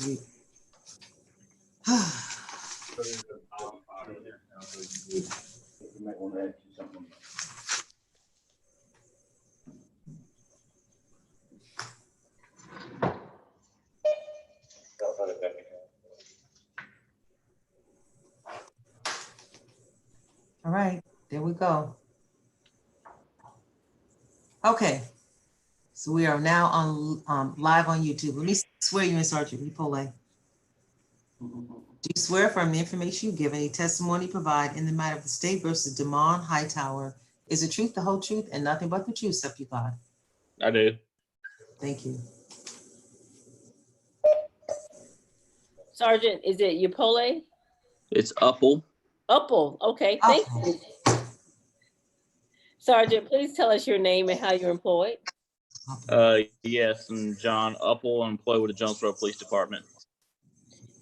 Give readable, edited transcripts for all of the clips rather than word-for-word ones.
you. All right, there we go. Okay, so we are now on live on YouTube. Let me swear you in, Sergeant Epole. Do you swear from the information you give, any testimony provide in the matter of the state versus Damon Hightower is the truth, the whole truth, and nothing but the truth, so help you God? I do. Thank you. Sergeant, is it Epole? It's Upple. Upple. Okay, thank you. Sergeant, please tell us your name and how you're employed. Yes, I'm John Upple. I'm employed with the Jonesboro Police Department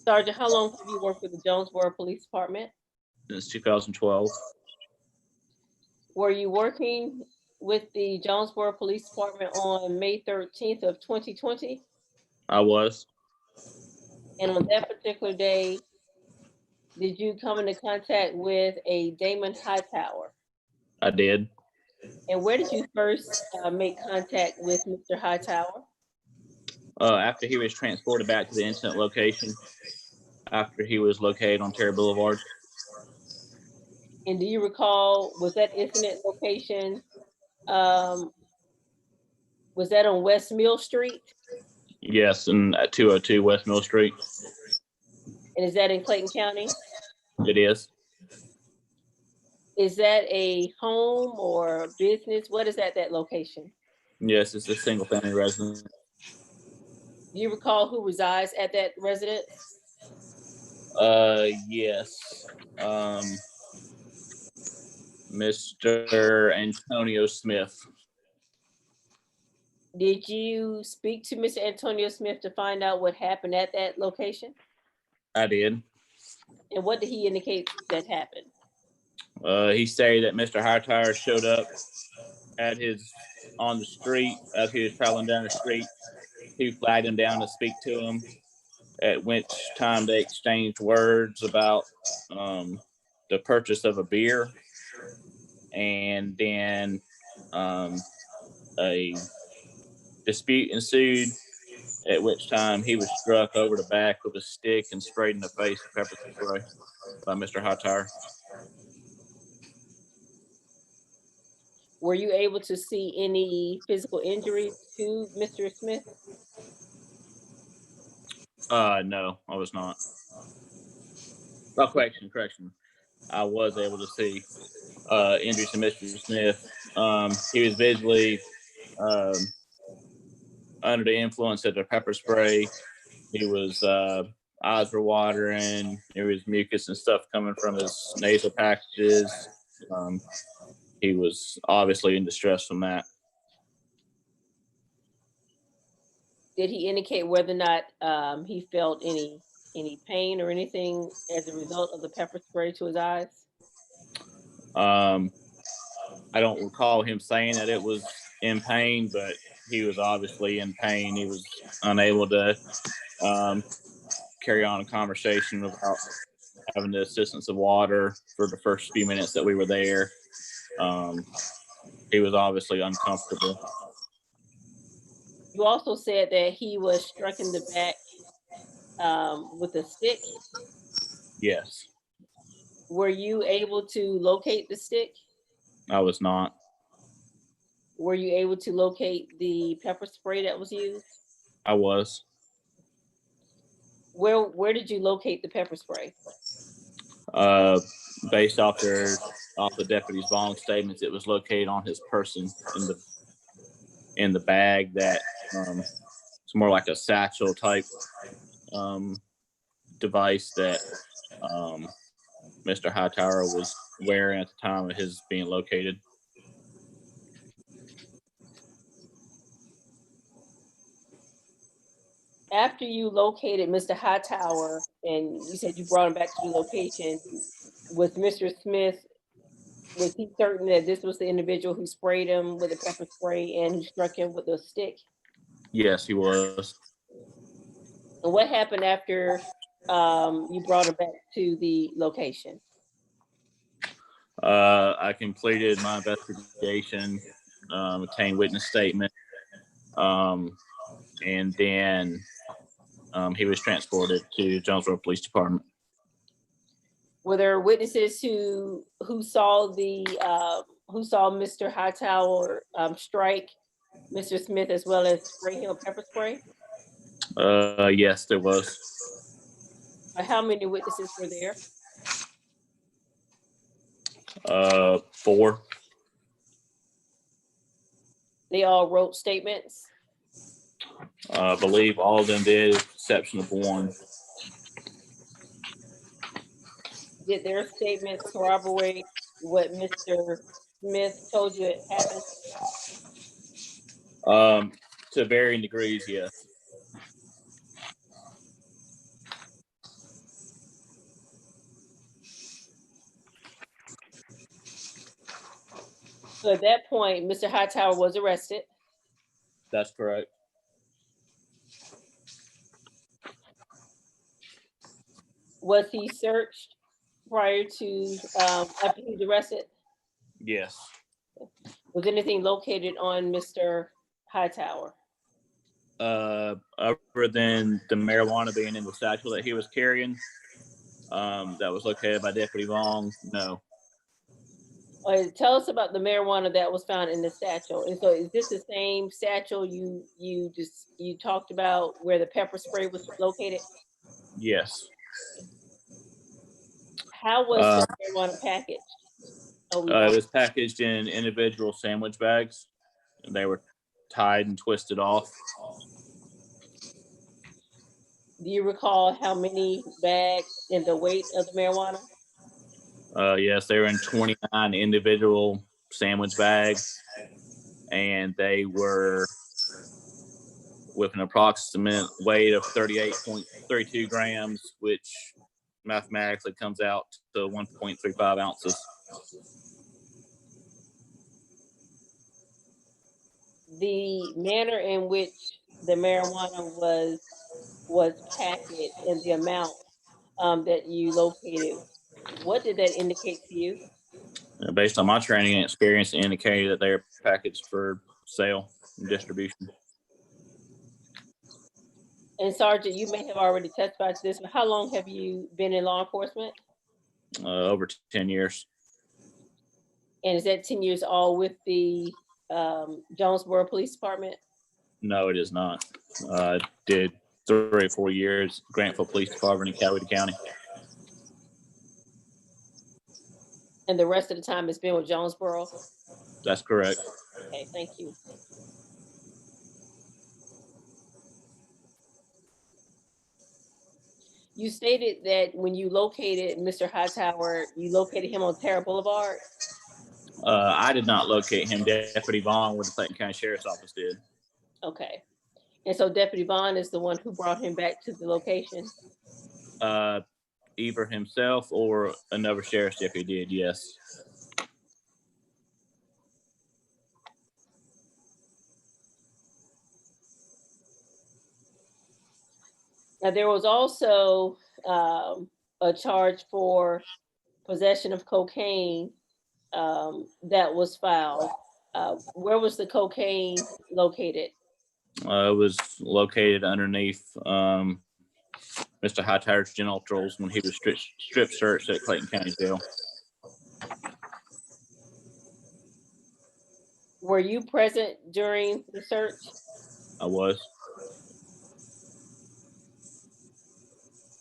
Sergeant, how long have you worked with the Jonesboro Police Department? since 2012. Were you working with the Jonesboro Police Department on May 13th of 2020? I was. And on that particular day, did you come into contact with a Damon Hightower? I did. And where did you first make contact with Mr. Hightower? After he was transported back to the incident location, after he was located on Terry Boulevard. And do you recall, was that incident location, was that on West Mill Street? Yes, and at 202 West Mill Street. And is that in Clayton County? It is. Is that a home or business? What is that location? Yes, it's a single family residence. Do you recall who resides at that residence? Yes. Mr. Antonio Smith. Did you speak to Mr. Antonio Smith to find out what happened at that location? I did. And what did he indicate that happened? He stated that Mr. Hightower showed up on the street as he was traveling down the street. He flagged him down to speak to him, at which time they exchanged words about the purchase of a beer. And then a dispute ensued, at which time he was struck over the back with a stick and sprayed in the face with pepper spray by Mr. Hightower. Were you able to see any physical injuries to Mr. Smith? No, I was not. Oh, correction. I was able to see injuries to Mr. Smith. He was visually under the influence of the pepper spray. He was eyes were watering. There was mucus and stuff coming from his nasal passages. He was obviously in distress from that. Did he indicate whether or not he felt any pain or anything as a result of the pepper spray to his eyes? I don't recall him saying that it was in pain, but he was obviously in pain. He was unable to carry on a conversation without having the assistance of water for the first few minutes that we were there. He was obviously uncomfortable. You also said that he was struck in the back with a stick. Yes. Were you able to locate the stick? I was not. Were you able to locate the pepper spray that was used? I was. Where did you locate the pepper spray? Based off the deputy's voluntary statements, it was located on his person in the bag that it's more like a satchel type device that Mr. Hightower was wearing at the time of his being located. After you located Mr. Hightower and you said you brought him back to the location, was Mr. Smith, was he certain that this was the individual who sprayed him with a pepper spray and who struck him with a stick? Yes, he was. And what happened after you brought him back to the location? I completed my investigation, obtained witness statement, and then he was transported to Jonesboro Police Department. Were there witnesses who saw Mr. Hightower strike Mr. Smith as well as spray him with pepper spray? Yes, there was. How many witnesses were there? 4. They all wrote statements. I believe all of them did, with the exception of one. Did their statements corroborate what Mr. Smith told you happened? To varying degrees, yes. So at that point, Mr. Hightower was arrested. That's correct. Was he searched prior to after he was arrested? Yes. Was anything located on Mr. Hightower? Other than the marijuana being in the satchel that he was carrying, that was located by Deputy Vaughn, no. Tell us about the marijuana that was found in the satchel. And so is this the same satchel you talked about where the pepper spray was located? Yes. How was the marijuana packaged? It was packaged in individual sandwich bags, and they were tied and twisted off. Do you recall how many bags and the weight of the marijuana? Yes, they were in 29 individual sandwich bags, and they were with an approximate weight of 38.32 grams, which mathematically comes out to 1.35 ounces. The manner in which the marijuana was packaged and the amount that you located, what did that indicate to you? Based on my training and experience, it indicated that they are packaged for sale and distribution. And Sergeant, you may have already testified to this, but how long have you been in law enforcement? Over 10 years. And is that 10 years all with the Jonesboro Police Department? No, it is not. I did 3 or 4 years, Grantville Police Department in Coweta County. And the rest of the time it's been with Jonesboro? That's correct. Okay, thank you. You stated that when you located Mr. Hightower, you located him on Terra Boulevard? I did not locate him. Deputy Vaughn with the Clayton County Sheriff's Office did. Okay. And so Deputy Vaughn is the one who brought him back to the location? Either himself or another sheriff's deputy did, yes. Now, there was also a charge for possession of cocaine that was filed. Where was the cocaine located? It was located underneath Mr. Hightower's genitals when he was strip searched at Clayton County Jail. Were you present during the search? I was.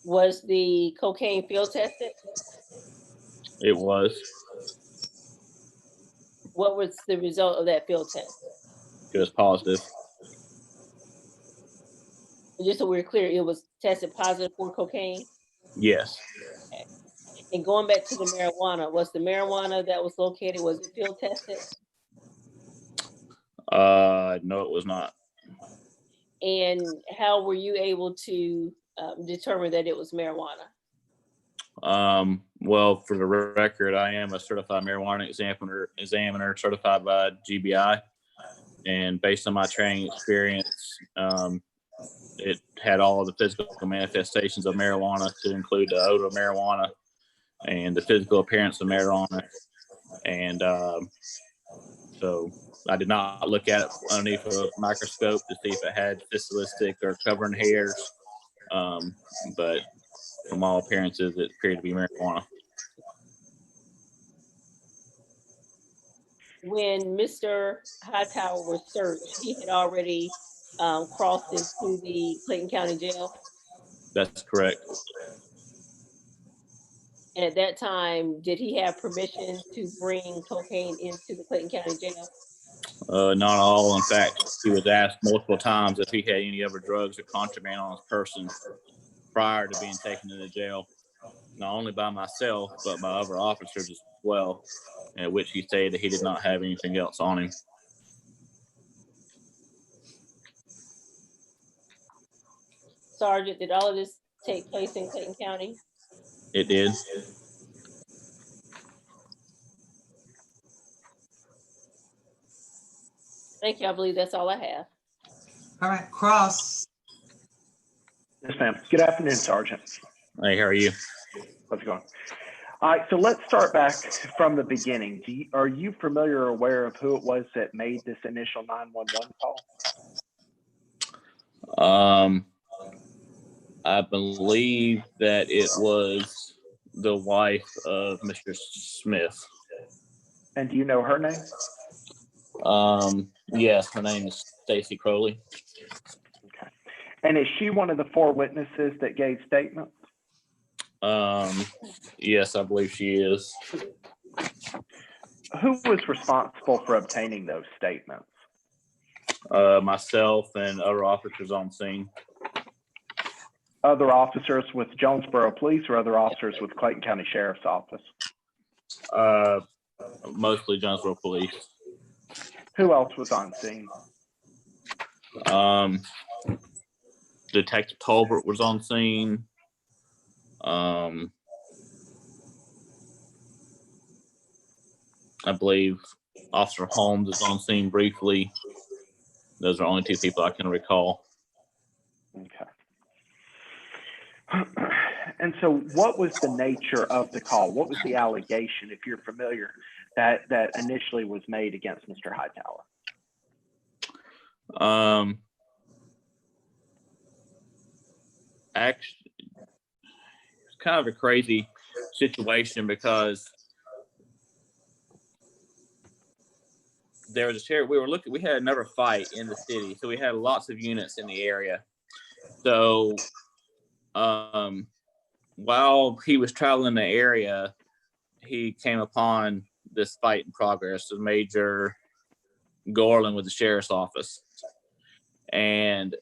Was the cocaine field tested? It was. What was the result of that field test? It was positive. Just so we're clear, it was tested positive for cocaine? Yes. Okay. And going back to the marijuana, was the marijuana that was located, was it field tested? No, it was not. And how were you able to determine that it was marijuana? Well, for the record, I am a certified marijuana examiner certified by GBI. And based on my training experience, it had all of the physical manifestations of marijuana, to include the odor of marijuana and the physical appearance of marijuana. And so I did not look at it underneath a microscope to see if it had fistulistic or covering hairs. But from all appearances, it appeared to be marijuana. When Mr. Hightower was searched, he had already crossed into the Clayton County Jail. That's correct. And at that time, did he have permission to bring cocaine into the Clayton County Jail? Not all. In fact, he was asked multiple times if he had any other drugs or contraband on his person prior to being taken to the jail, not only by myself, but by other officers as well, at which he stated that he did not have anything else on him. Sergeant, did all of this take place in Clayton County? It did. Thank you. I believe that's all I have. All right, Cross. Yes, ma'am. Good afternoon, Sergeant. Hey, how are you? How's it going? All right, so let's start back from the beginning. Are you familiar or aware of who it was that made this initial 911 call? I believe that it was the wife of Mr. Smith. And do you know her name? Yes, her name is Stacy Crowley. Okay. And is she one of the 4 witnesses that gave statements? Yes, I believe she is. Who was responsible for obtaining those statements? Myself and other officers on scene. Other officers with Jonesboro Police or other officers with Clayton County Sheriff's Office? Mostly Jonesboro Police. Who else was on scene? Detective Tolbert was on scene. I believe Officer Holmes is on scene briefly. Those are only 2 people I can recall. Okay. And so what was the nature of the call? What was the allegation, if you're familiar, that initially was made against Mr. Hightower? Actually, it's kind of a crazy situation because there was a sheriff. We had another fight in the city, so we had lots of units in the area. So, while he was traveling the area, he came upon this fight in progress with Major Gorland with the sheriff's office. And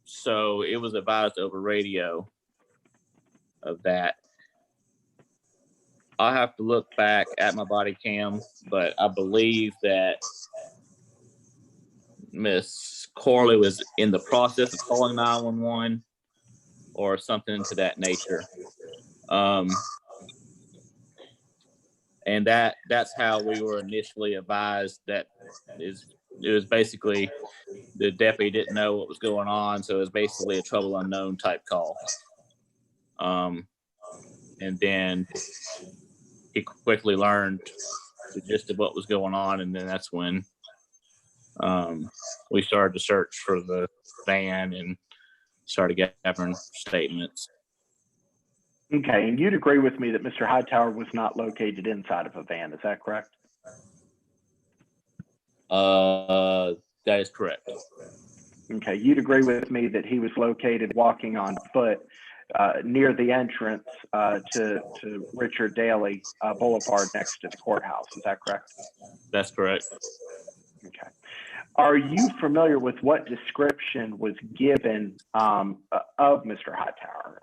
so it was advised over radio of that. I'll have to look back at my body cam, but I believe that Miss Corley was in the process of calling 911 or something to that nature. And that's how we were initially advised. It was basically the deputy didn't know what was going on, so it was basically a trouble unknown type call. And then he quickly learned the gist of what was going on, and then that's when we started to search for the van and started gathering statements. Okay, and you'd agree with me that Mr. Hightower was not located inside of a van, is that correct? That is correct. Okay, you'd agree with me that he was located walking on foot near the entrance to Richard Daley Boulevard next to the courthouse, is that correct? That's correct. Okay. Are you familiar with what description was given of Mr. Hightower?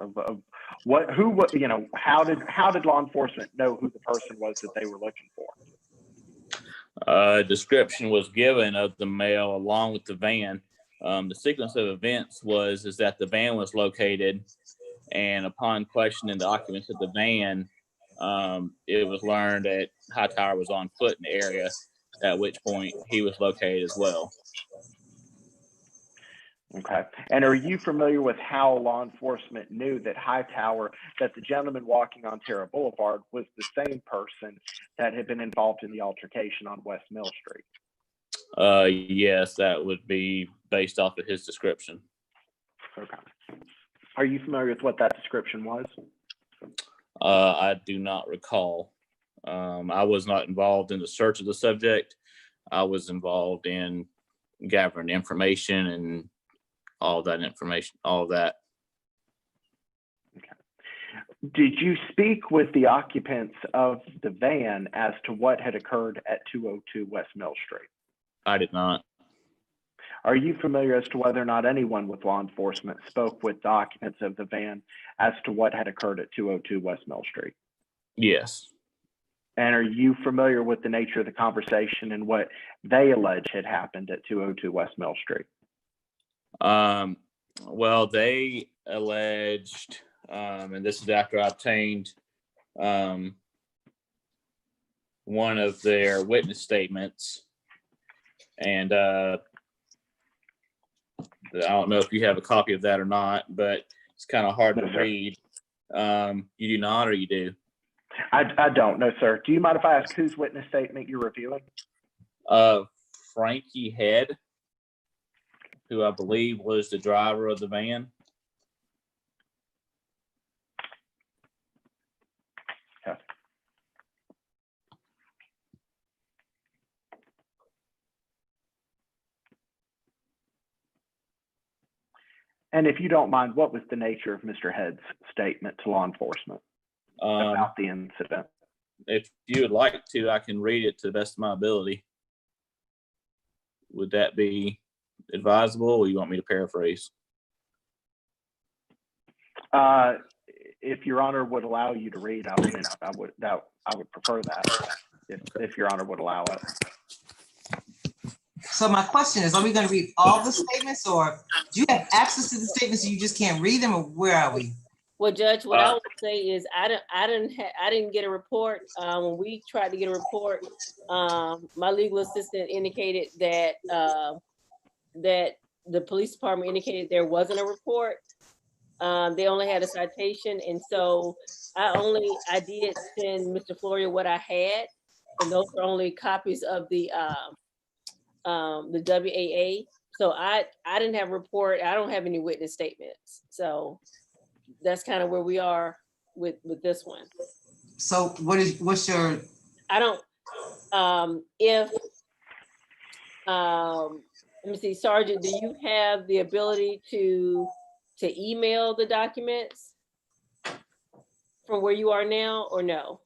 How did law enforcement know who the person was that they were looking for? Description was given of the male along with the van. The sequence of events is that the van was located, and upon questioning the occupants of the van, it was learned that Hightower was on foot in the area, at which point he was located as well. Okay. And are you familiar with how law enforcement knew that that the gentleman walking on Terra Boulevard was the same person that had been involved in the altercation on West Mill Street? Yes, that would be based off of his description. Okay. Are you familiar with what that description was? I do not recall. I was not involved in the search of the subject. I was involved in gathering information and all that information, all of that. Okay. Did you speak with the occupants of the van as to what had occurred at 202 West Mill Street? I did not. Are you familiar as to whether or not anyone with law enforcement spoke with the occupants of the van as to what had occurred at 202 West Mill Street? Yes. And are you familiar with the nature of the conversation and what they allege had happened at 202 West Mill Street? Well, they alleged, and this is after I obtained one of their witness statements, and I don't know if you have a copy of that or not, but it's kind of hard to read. You do not, or you do? I don't know, sir. Do you mind if I ask whose witness statement you're reviewing? Frankie Head, who I believe was the driver of the van. Okay. And if you don't mind, what was the nature of Mr. Head's statement to law enforcement about the incident? If you would like to, I can read it to the best of my ability. Would that be advisable, or you want me to paraphrase? If Your Honor would allow you to read, I would prefer that. If Your Honor would allow it. So my question is, are we going to read all the statements, or do you have access to the statements and you just can't read them, or where are we? Well, Judge, what I would say is I didn't get a report. When we tried to get a report, my legal assistant indicated that that the police department indicated there wasn't a report. They only had a citation, and so I did send Mr. Florio what I had, and those are only copies of the WAA. So I didn't have a report. I don't have any witness statements. So that's kind of where we are with this one. So what's your? I don't. Let me see, Sergeant. Do you have the ability to email the documents from where you are now, or no?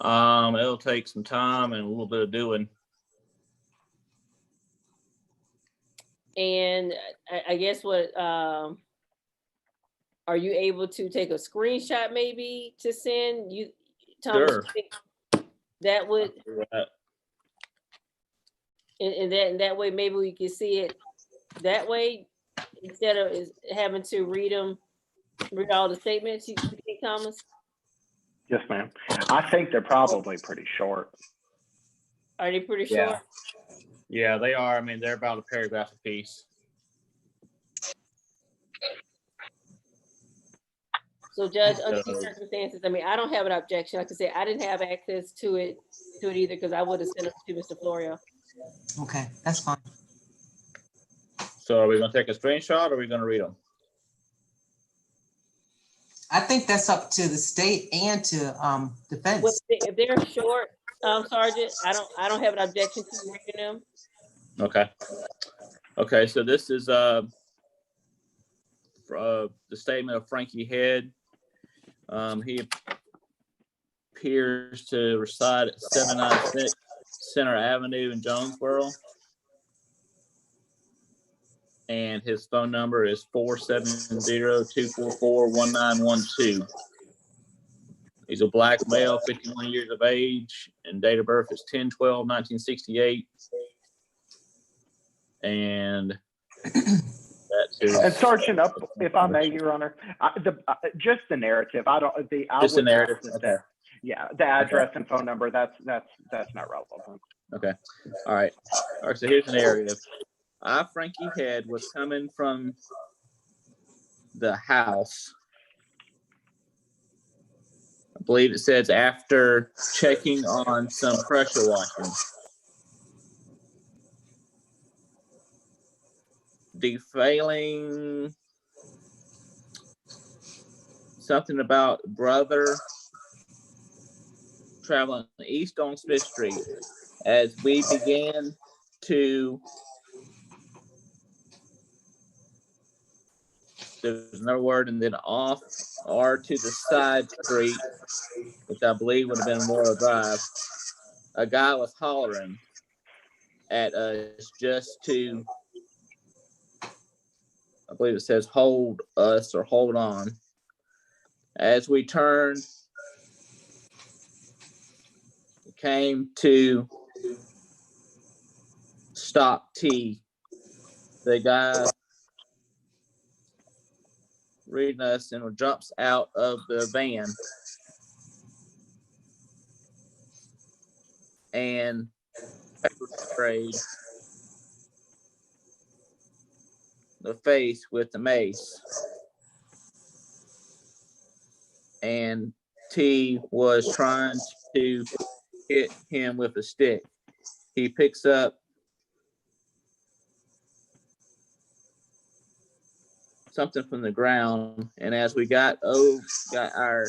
It'll take some time and a little bit of doing. And I guess what, are you able to take a screenshot maybe to send you, Thomas? Sure. That would, and that way maybe we can see it that way instead of having to read all the statements, you think, Thomas? Yes, ma'am. I think they're probably pretty short. Are they pretty short? Yeah, they are. I mean, they're about a paragraph a piece. So, Judge, under these circumstances, I mean, I don't have an objection. Like I said, I didn't have access to it either because I would have sent it to Mr. Florio. Okay, that's fine. So are we going to take a screenshot, or are we going to read them? I think that's up to the state and to defense. Well, if they're short, Sergeant, I don't have an objection to reading them. Okay. Okay, so this is the statement of Frankie Head. He appears to reside at 796 Center Avenue in Jonesboro. And his phone number is 470-244-1912. He's a black male, 51 years of age, and date of birth is 10/12/1968. And that's his. And Sergeant, if I may, Your Honor, just the narrative. Just the narrative. Okay. Yeah, the address and phone number. That's not relevant. Okay. All right. So here's the narrative. Frankie Head was coming from the house. I believe it says after checking on some pressure washing. Defailing something about brother traveling east on Smith Street. As we began to, there's no word, and then off or to the side street, which I believe would have been Memorial Drive, a guy was hollering at us just to, I believe it says hold us or hold on. As we turned, came to stop T, the guy reading us and jumps out of the van and pepper sprayed the face with the mace. And T was trying to hit him with a stick. He picks up something from the ground, and as we got our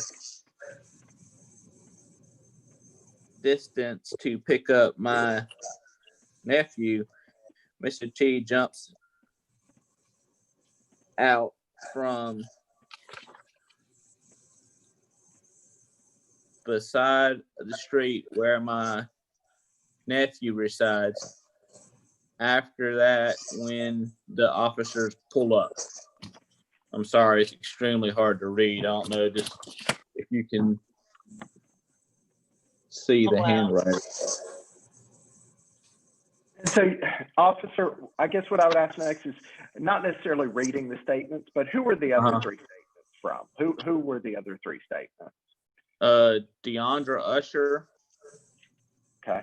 distance to pick up my nephew, Mr. T jumps out from the side of the street where my nephew resides. After that, when the officers pull up, I'm sorry, it's extremely hard to read. I don't know just if you can see the handwriting. So, officer, I guess what I would ask next is not necessarily reading the statements, but who were the other three statements from? Who were the other three statements? Deandra Usher. Okay.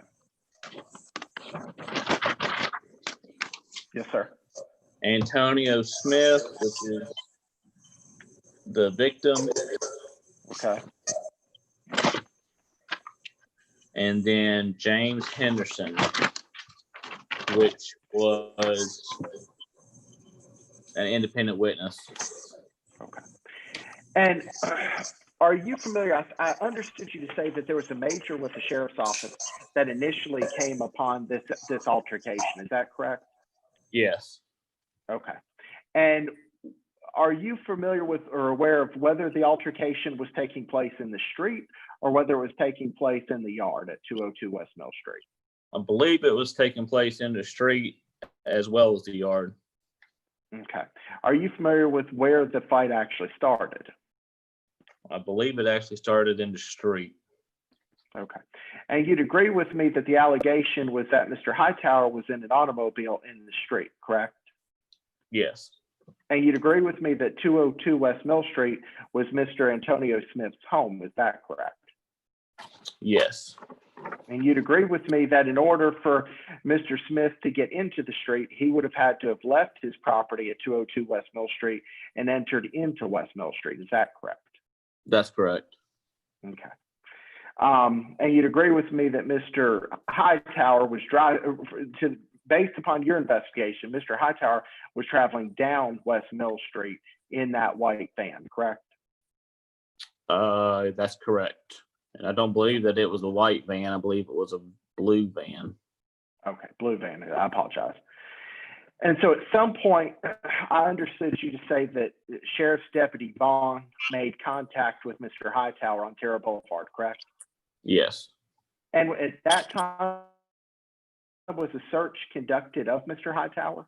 Yes, sir. Antonio Smith, which is the victim. Okay. And then James Henderson, which was an independent witness. Okay. And are you familiar? I understood you to say that there was a major with the sheriff's office that initially came upon this altercation. Is that correct? Yes. Okay. And are you familiar with or aware of whether the altercation was taking place in the street or whether it was taking place in the yard at 202 West Mill Street? I believe it was taking place in the street as well as the yard. Okay. Are you familiar with where the fight actually started? I believe it actually started in the street. Okay. And you'd agree with me that the allegation was that Mr. Hightower was in an automobile in the street, correct? Yes. And you'd agree with me that 202 West Mill Street was Mr. Antonio Smith's home, is that correct? Yes. And you'd agree with me that in order for Mr. Smith to get into the street, he would have had to have left his property at 202 West Mill Street and entered into West Mill Street, is that correct? That's correct. Okay. And you'd agree with me that Mr. Hightower was driving, based upon your investigation, Mr. Hightower was traveling down West Mill Street in that white van, correct? That's correct. And I don't believe that it was a white van. I believe it was a blue van. Okay, blue van. I apologize. And so at some point, I understood you to say that Sheriff's Deputy Vaughn made contact with Mr. Hightower on Terra Boulevard, correct? Yes. And at that time, was a search conducted of Mr. Hightower?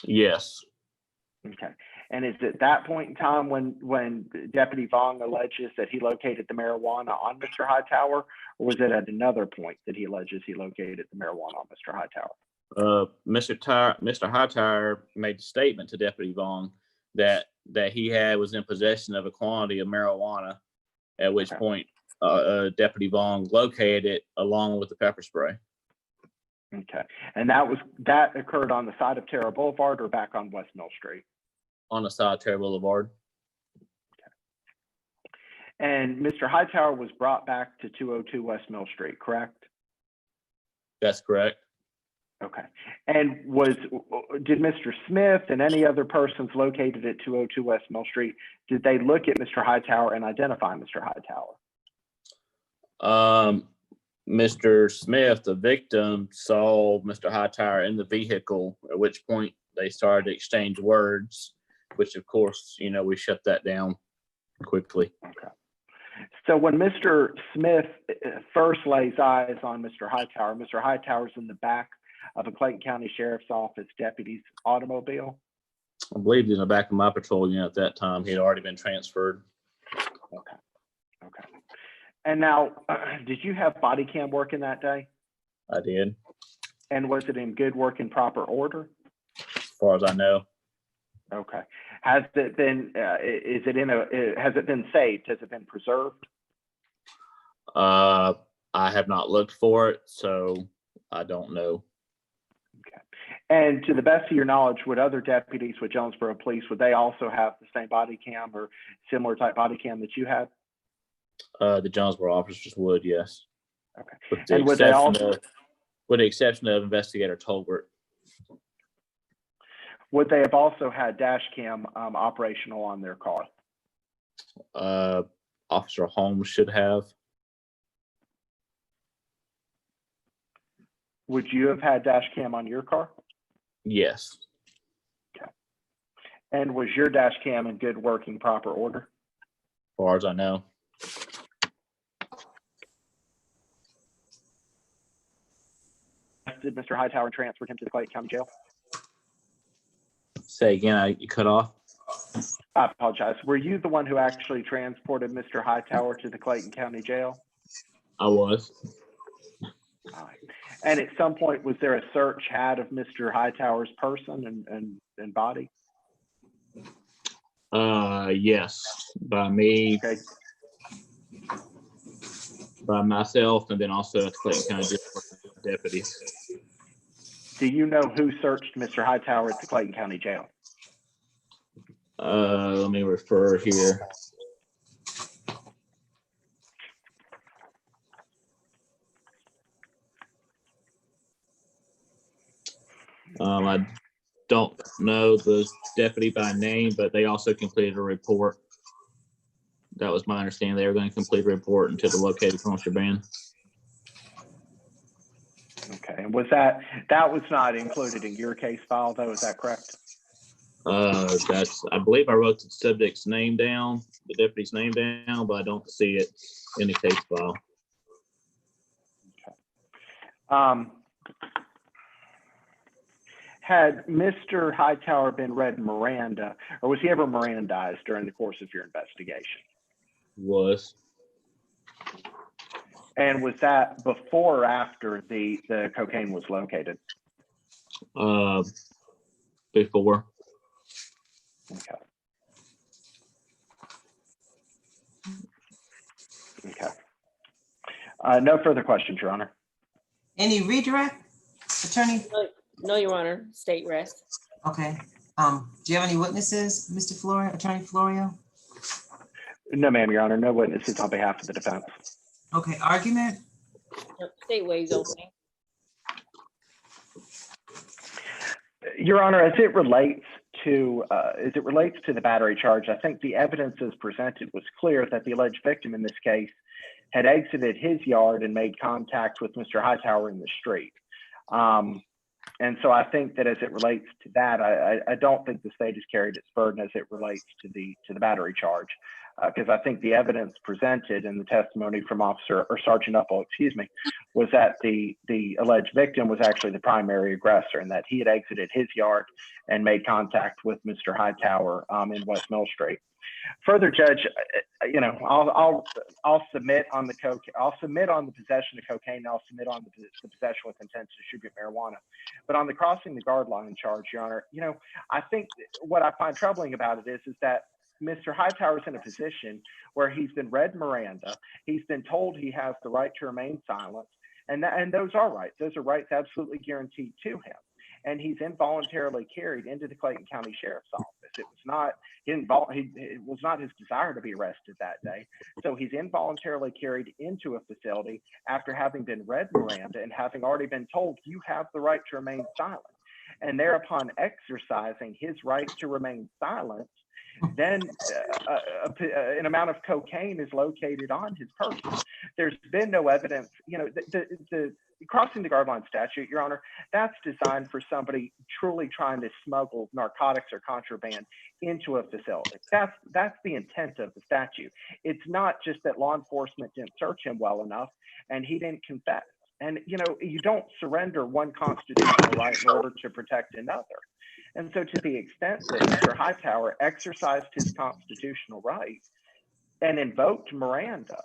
Yes. Okay. And is it that point in time when Deputy Vaughn alleges that he located the marijuana on Mr. Hightower, or was it at another point that he alleges he located the marijuana on Mr. Hightower? Mr. Hightower made a statement to Deputy Vaughn that he was in possession of a quantity of marijuana, at which point Deputy Vaughn located it along with the pepper spray. Okay. And that occurred on the side of Terra Boulevard or back on West Mill Street? On the side of Terra Boulevard. And Mr. Hightower was brought back to 202 West Mill Street, correct? That's correct. Okay. And did Mr. Smith and any other persons located at 202 West Mill Street, did they look at Mr. Hightower and identify Mr. Hightower? Mr. Smith, the victim, saw Mr. Hightower in the vehicle, at which point they started to exchange words, which of course, we shut that down quickly. Okay. So when Mr. Smith first lays eyes on Mr. Hightower's in the back of a Clayton County Sheriff's Office deputy's automobile? I believe in the back of my patrol unit at that time. He had already been transferred. Okay. Okay. And now, did you have body cam working that day? I did. And was it in good working proper order? As far as I know. Okay. Has it been, has it been saved? Has it been preserved? I have not looked for it, so I don't know. Okay. And to the best of your knowledge, would other deputies with Jonesboro Police, would they also have the same body cam or similar type body cam that you had? The Jonesboro officers would, yes. Okay. With the And would they also, with the exception of Investigator Tolbert. would they have also had dash cam operational on their car? Officer Holmes should have. Would you have had dash cam on your car? Yes. Okay. And was your dash cam in good working proper order? As far as I know. Did Mr. Hightower and transferred him to the Clayton County Jail? Say again, you cut off. I apologize. Were you the one who actually transported Mr. Hightower to the Clayton County Jail? I was. All right. And at some point, was there a search had of Mr. Hightower's person and body? Yes, by me, Okay. by myself, and then also at the Clayton County Jail deputy. Do you know who searched Mr. Hightower at the Clayton County Jail? Let me refer here. I don't know the deputy by name, but they also completed a report. That was my understanding. They were going to complete a report until the located contraband. Okay. And was that was not included in your case file, though? Is that correct? I believe I wrote the subject's name down, the deputy's name down, but I don't see it in the case file. Okay. Had Mr. Hightower been read Miranda, or was he ever Mirandized during the course of your investigation? Was. And was that before or after the cocaine was located? Before. Okay. Okay. No further questions, Your Honor. Any redirect, attorney? No, Your Honor, state rest. Okay. Do you have any witnesses, Mr. Florio, Attorney Florio? No, ma'am, Your Honor. No witnesses on behalf of the defense. Okay, argument? Yep, state waives opening. Your Honor, as it relates to the battery charge, I think the evidence as presented was clear that the alleged victim in this case had exited his yard and made contact with Mr. Hightower in the street. And so I think that as it relates to that, I don't think the state has carried its burden as it relates to the battery charge, because I think the evidence presented in the testimony from Sergeant Uppel, was that the alleged victim was actually the primary aggressor, and that he had exited his yard and made contact with Mr. Hightower in West Mill Street. Further, Judge, I'll submit on the cocaine. I'll submit on the possession of cocaine. And I'll submit on the possession with intent to distribute marijuana. But on the crossing the guard line charge, Your Honor, I think what I find troubling about it is that Mr. Hightower is in a position where he's been read Miranda. He's been told he has the right to remain silent. And those are rights. Those are rights absolutely guaranteed to him. And he's involuntarily carried into the Clayton County Sheriff's Office. It was not his desire to be arrested that day. So he's involuntarily carried into a facility after having been read Miranda and having already been told, you have the right to remain silent. And thereupon exercising his right to remain silent, then an amount of cocaine is located on his person. There's been no evidence, the crossing the guard line statute, Your Honor, that's designed for somebody truly trying to smuggle narcotics or contraband into a facility. That's the intent of the statute. It's not just that law enforcement didn't search him well enough and he didn't confess. And, you don't surrender one constitutional right in order to protect another. And so to the extent that Mr. Hightower exercised his constitutional right and invoked Miranda,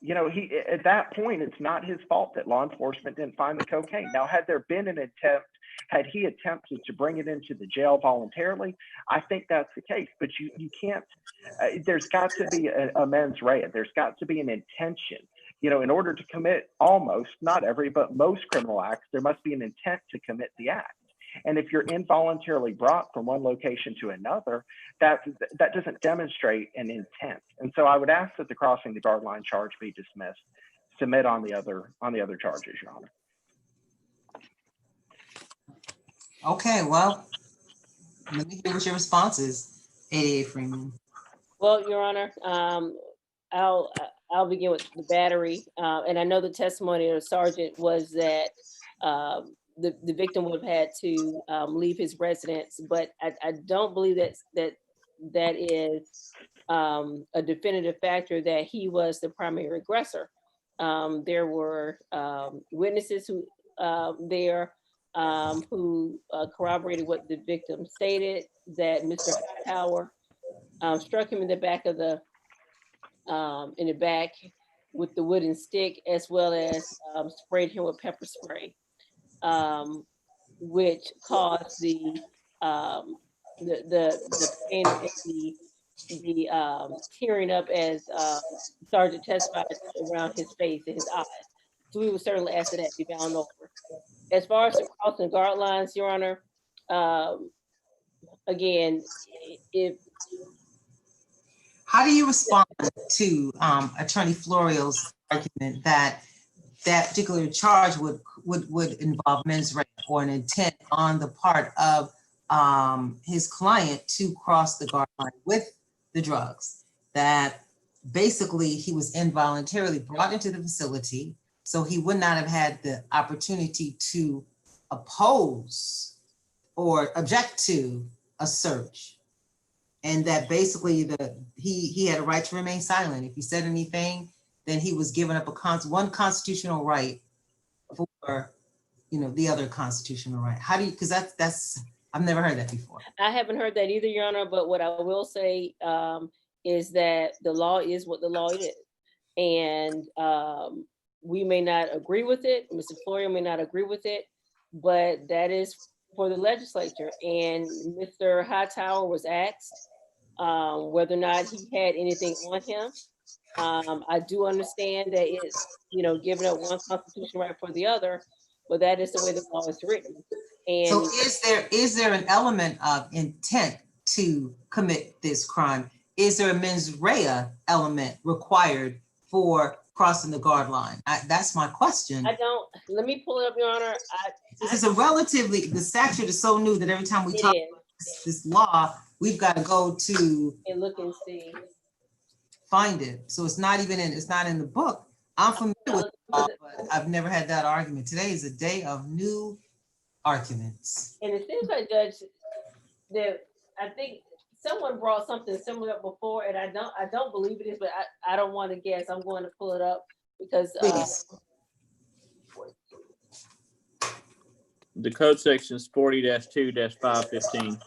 he at that point, it's not his fault that law enforcement didn't find the cocaine. Now, had there been an attempt, had he attempted to bring it into the jail voluntarily, I think that's the case. But you can't, there's got to be a mens rea. There's got to be an intention. In order to commit almost, not every, but most criminal acts, there must be an intent to commit the act. And if you're involuntarily brought from one location to another, that doesn't demonstrate an intent. And so I would ask that the crossing the guard line charge be dismissed. Submit on the other charges, Your Honor. Okay, well, let me hear what your response is, 88 Freeman. Well, Your Honor, I'll begin with the battery. And I know the testimony of the sergeant was that the victim would have had to leave his residence, but I don't believe that is a definitive factor that he was the primary aggressor. There were witnesses who corroborated what the victim stated, that Mr. Hightower struck him in the back of with the wooden stick, as well as sprayed him with pepper spray, which caused the pain and the tearing up, as Sergeant testified, around his face and his eyes. So we would certainly ask that be bound over. As far as the crossing guard lines, Your Honor, again, How do you respond to Attorney Florio's argument that that particular charge would involve mens rea or an intent on the part of his client to cross the guard line with the drugs, that basically he was involuntarily brought into the facility, so he would not have had the opportunity to oppose or object to a search, and that basically he had a right to remain silent. If he said anything, then he was giving up one constitutional right for the other constitutional right. How do you, because that's I've never heard that before. I haven't heard that either, Your Honor, but what I will say is that the law is what the law is. And we may not agree with it, Mr. Florio may not agree with it, but that is for the legislature. And Mr. Hightower was asked whether or not he had anything on him. I do understand that it's, giving up one constitutional right for the other, but that is the way the law is written. And so is there an element of intent to commit this crime? Is there a mens rea element required for crossing the guard line? That's my question. Let me pull it up, Your Honor. This is the statute is so new that every time we talk this law, we've got to go to and look and see. Find it. So it's not in the book. I'm familiar with the law, but I've never had that argument. Today is a day of new arguments. And it seems like, Judge, that I think someone brought something similar up before, and I don't believe it is, but I don't want to guess. I'm going to pull it up because the code section is 40-2-515.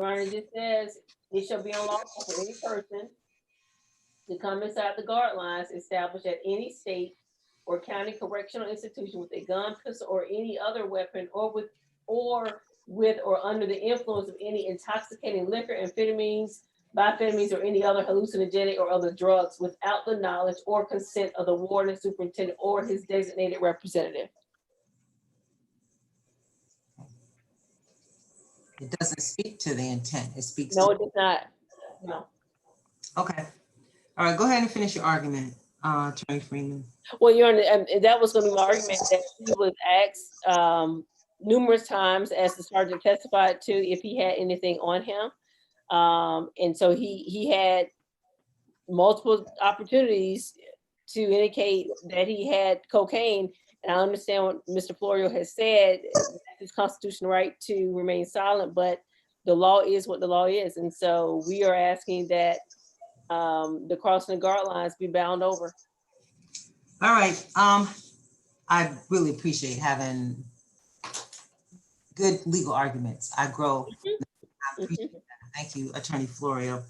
It just says it shall be unlawful for any person to come inside the guard lines established at any state or county correctional institution with a gun, pistol, or any other weapon, or with or with or under the influence of any intoxicating liquor, amphetamines, biphetamines, or any other hallucinogenic or other drugs without the knowledge or consent of the warden, superintendent, or his designated representative. It doesn't speak to the intent. It speaks No, to, it does not. No. okay. All right, go ahead and finish your argument, Attorney Freeman. Well, Your Honor, that was going to be my argument, that he was asked numerous times, as the sergeant testified to, if he had anything on him. And so he had multiple opportunities to indicate that he had cocaine. And I understand what Mr. Florio has said, his constitutional right to remain silent, but the law is what the law is. And so we are asking that the crossing the guard lines be bound over. All right, I really appreciate having good legal arguments. I grow. I appreciate that. Thank you, Attorney Florio.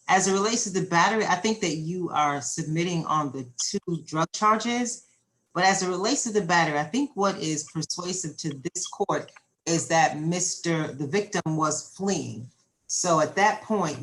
As it relates to the battery, I think that you are submitting on the 2 drug charges, but as it relates to the battery, I think what is persuasive to this court is that the victim was fleeing. So at that point,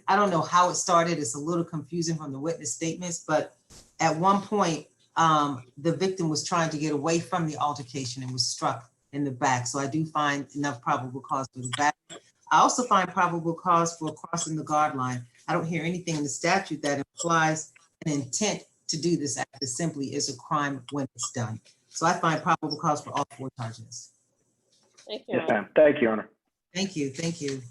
I don't know how it started. It's a little confusing from the witness statements, but at one point, the victim was trying to get away from the altercation and was struck in the back. So I do find enough probable cause for the battery. I also find probable cause for crossing the guard line. I don't hear anything in the statute that implies an intent to do this act. It simply is a crime when it's done. So I find probable cause for all 4 charges. Thank you. Yes, ma'am. Thank you, Your Honor. Thank you, thank you.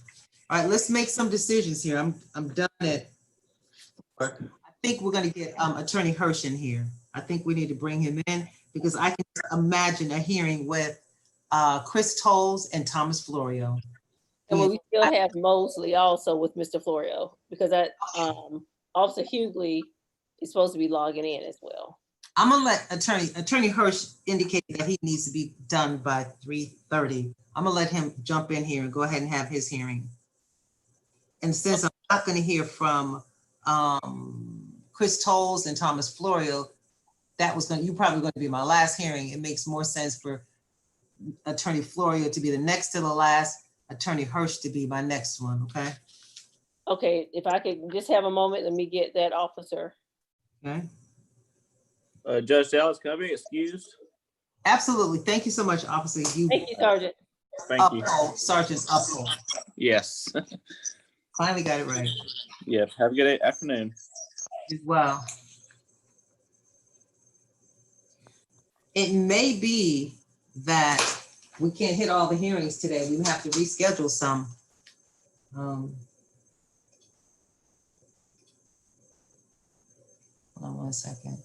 All right, let's make some decisions here. I'm done at 4. I think we're gonna get Attorney Hirsch in here. I think we need to bring him in because I can imagine a hearing with Chris Tolles and Thomas Florio. And we still have Mosley also with Mr. Florio, because Officer Hughley is supposed to be logging in as well. I'm gonna let Attorney Hirsch indicate that he needs to be done by 3:30. I'm gonna let him jump in here and go ahead and have his hearing. And since I'm not gonna hear from Chris Tolles and Thomas Florio, you're probably gonna be my last hearing. It makes more sense for Attorney Florio to be the next to the last, Attorney Hirsch to be my next one, okay? Okay, if I could just have a moment, let me get that officer. Okay. Judge Dallas, can I be excused? Absolutely. Thank you so much, Officer. Thank you, Sergeant. Thank you. Sergeant Uphold. Yes. Finally got it right. Yeah. Have a good afternoon. Well, it may be that we can't hit all the hearings today. We have to reschedule some. Hold on one second.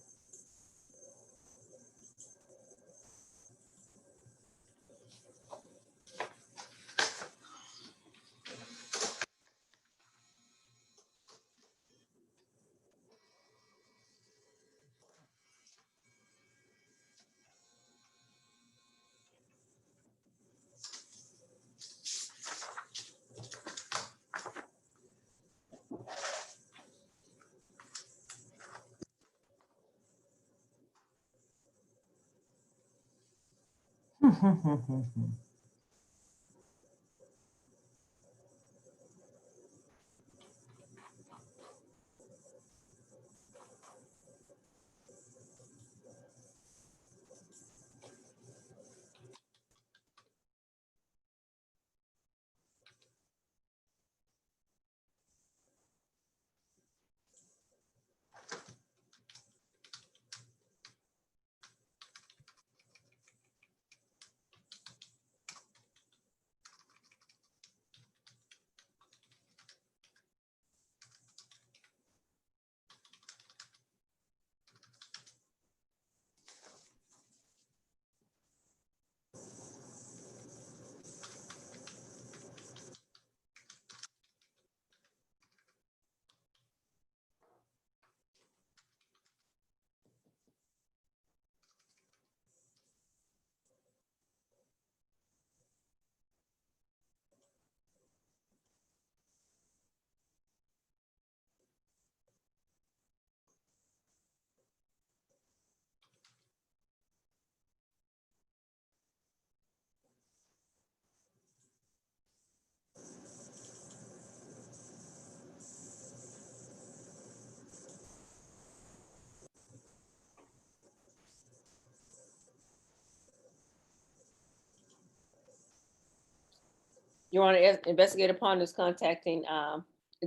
Your Honor, investigator Pond is contacting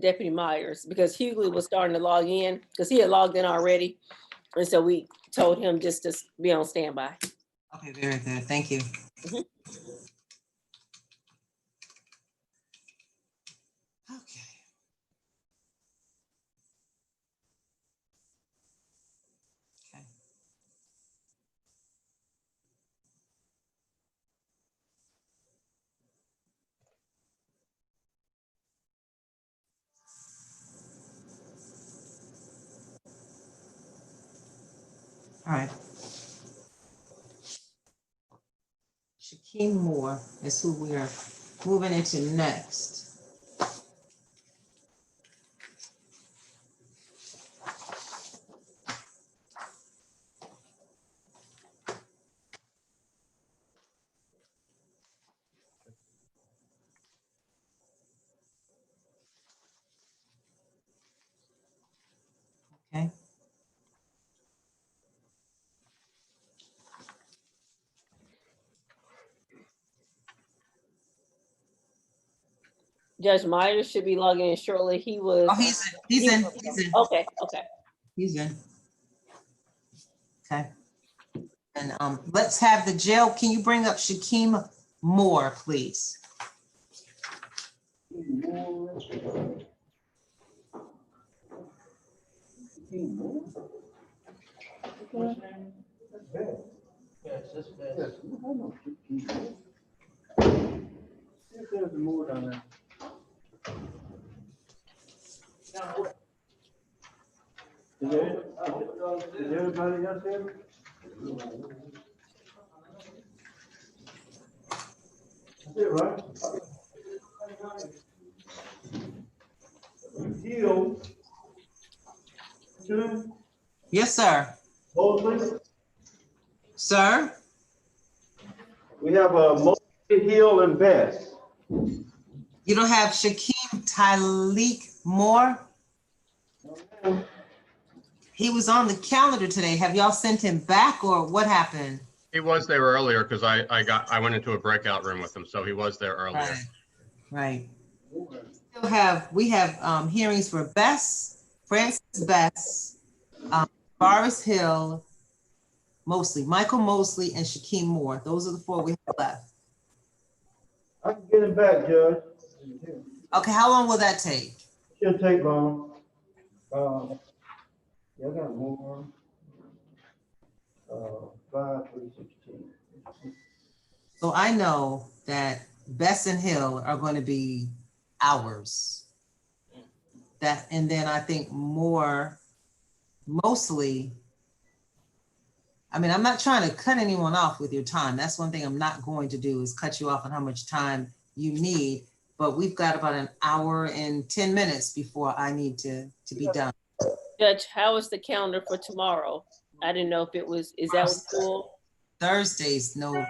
Deputy Myers because Hughley was starting to log in because he had logged in already. And so we told him just to be on standby. Okay, very good. Thank you. Mhm. Okay. Okay. All right. Shaquem Moore is who we are moving into next. Okay. Judge Myers should be logging in shortly. He was. Oh, he's in. Okay, okay. He's in. Okay. And let's have the jail. Can you bring up Shaquem Moore, please? Is everybody else here? That's it, right? Hill. Two, Yes, sir. Mosley. Sir? We have a Mosley, Hill, and Best. You don't have Shaquem Tyleek Moore? He was on the calendar today. Have y'all sent him back or what happened? He was there earlier because I went into a breakout room with him, so he was there earlier. Right. We have hearings for Bess, Francis Bess, Boris Hill, Michael Mosley, and Shaquem Moore. Those are the four we have left. I can get him back, Judge. Okay, how long will that take? Shouldn't take long. Yeah, I got more. 5/3/16. So I know that Bess and Hill are going to be hours. And then I think mostly, I mean, I'm not trying to cut anyone off with your time. That's one thing I'm not going to do is cut you off on how much time you need. But we've got about an hour and 10 minutes before I need to be done. Judge, how is the calendar for tomorrow? I didn't know if it was, is that full? Thursdays, no.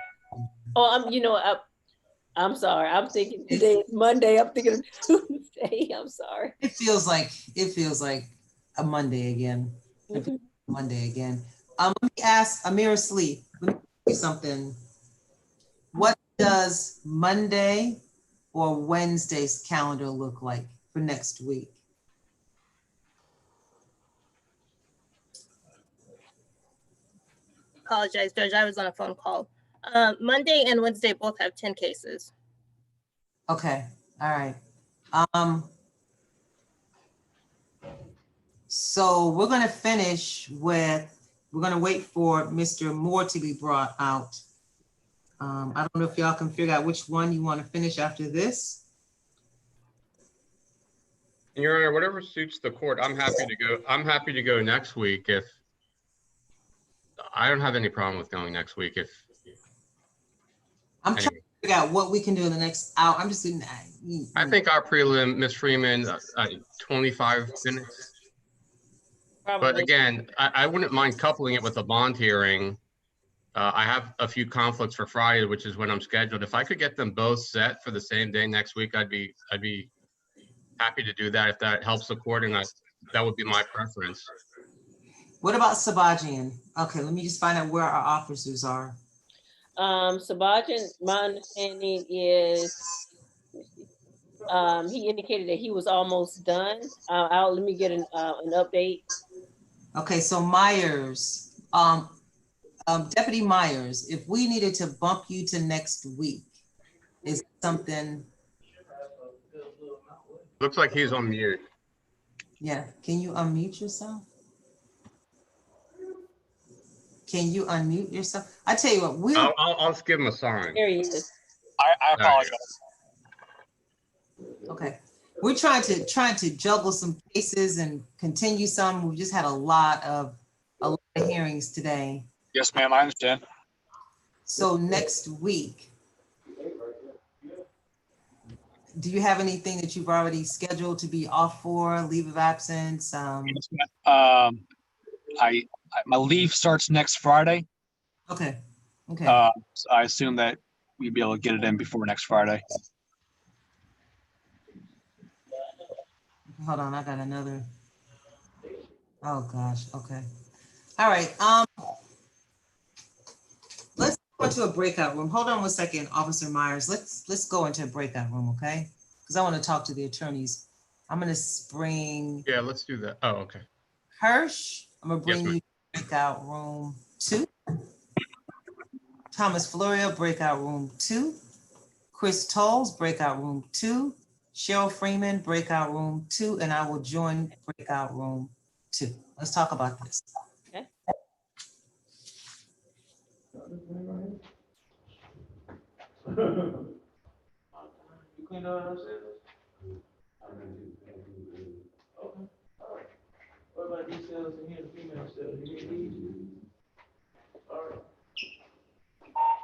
Oh, I'm sorry. I'm thinking today is Monday. I'm thinking of Tuesday. I'm sorry. It feels like a Monday again. Mhm. Monday again. Let me ask Amir Sleep. Let me ask you something. What does Monday or Wednesday's calendar look like for next week? Apologize, Judge, I was on a phone call. Monday and Wednesday both have 10 cases. Okay, all right. So we're gonna finish with, we're gonna wait for Mr. Moore to be brought out. I don't know if y'all can figure out which one you want to finish after this. Your Honor, whatever suits the court, I'm happy to go. I'm happy to go next week if I don't have any problem with going next week. I'm trying to figure out what we can do in the next hour. I'm just doing. I think our prelim, Ms. Freeman, 25 minutes. But Probably. again, I wouldn't mind coupling it with a bond hearing. I have a few conflicts for Friday, which is when I'm scheduled. If I could get them both set for the same day next week, I'd be happy to do that if that helps the court, and that would be my preference. What about Sabajian? Okay, let me just find out where our officers are. Sabajian, my understanding is, let me He indicated that he was almost done. Let me get an update. Okay, so Myers, Deputy Myers, if we needed to bump you to next week, is something, Looks like he's on mute. yeah, can you unmute yourself? Can you unmute yourself? I tell you what, I'll just give him a sign. There he is. I There you apologize. okay. We're trying to juggle some cases and continue some. We just had a lot of hearings today. Yes, ma'am, I understand. So next week, do you have anything that you've already scheduled to be off for, leave of absence? Yes, ma'am. My leave starts next Friday. Okay, okay. So I assume that we'd be able to get it in before next Friday. Hold on, I got another. Oh gosh, okay. All right, let's go into a breakout room. Hold on one second, Officer Myers. Let's go into a breakout room, okay? Because I want to talk to the attorneys. I'm gonna bring Yeah, let's do that. Oh, okay. Hirsch. I'm gonna bring ma'am. you to breakout room 2. Thomas Florio, breakout room 2. Chris Tolles, breakout room 2. Cheryl Freeman, breakout room 2, and I will join breakout room 2. Let's talk about this. Okay. You clean up upstairs? Okay, all right. What about these cells in here, the female cells? You need these? All right.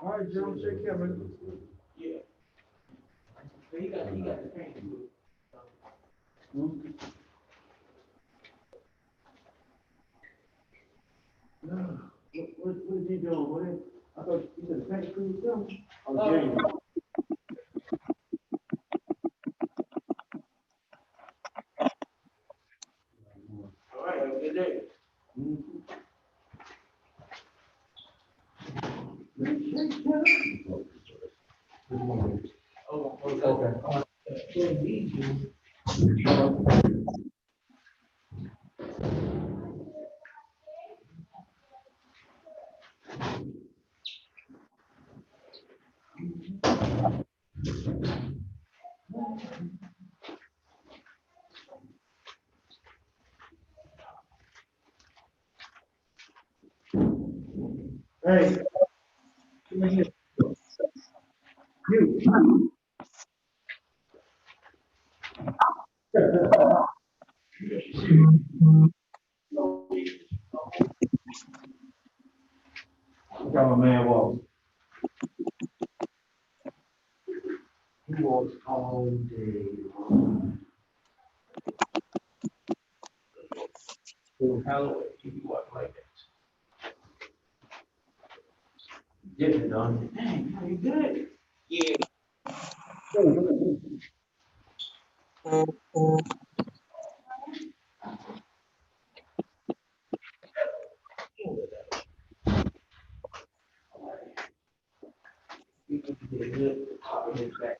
All right, Joe, check Kevin. Yeah. He got the paint. No. What is he doing? I thought you said the paint crew was done. Okay. All right, have a good day. Oh, okay. Hey. Come in here. You. Look how my man walks. He walks all day long. So how he be walking like that? Getting it done. Dang, how you good? Yeah.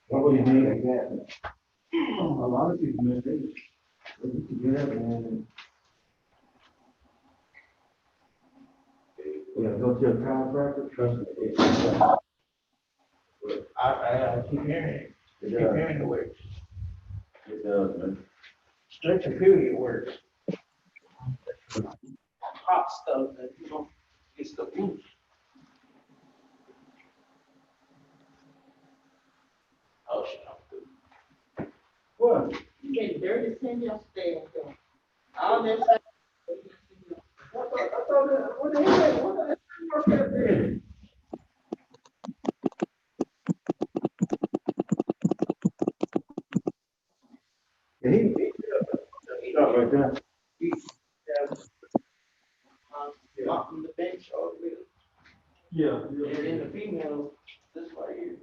What do you mean like that? A lot of people, man, they get up and go to a chiropractor, trust me. I keep hearing it. Keep hearing the words. It does, man. Stretch and period works. Hot stuff that you don't get stuff loose. Oh, shit, I'm good. What? You get dirty, send your stairs down. All that stuff. I thought that, what the heck, what the heck, what's that there? Yeah, he got right there. From the bench all the way. Yeah. And then the female, this right here.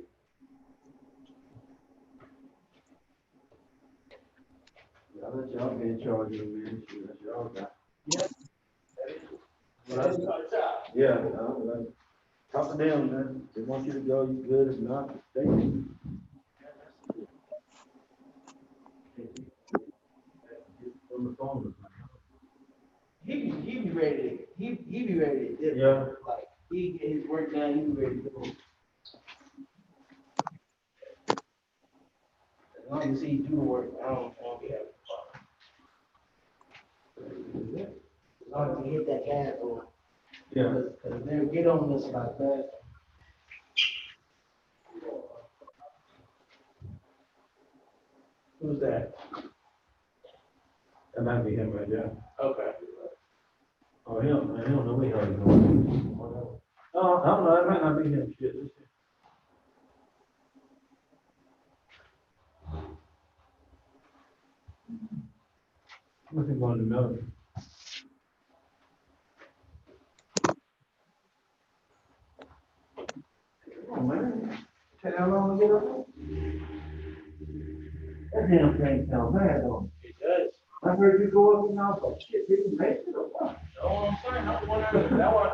I'll let y'all be in charge of the man, that's y'all got. Yeah. That's our job. Yeah, talk to them, man. They want you to go, you good, if not, stay. ready, he be ready to dip. Yeah. Like, he get his work done, he be ready to go. As long as he do the work, I don't be having a problem. As long as he hit that gas on. Yeah. Cause they'll get on us like that. Who's that? That might be him right there. Okay. Oh, he don't know what hell he's doing. Oh, I don't know, that might not be him. Shit. Let's see. Must be going to Melvin. Come on, man. Tell how long to get up? That damn thing sounds bad, don't It does. it? I heard you go up and out, but shit, did you make it or what? No, I'm saying, I'm wondering, that one.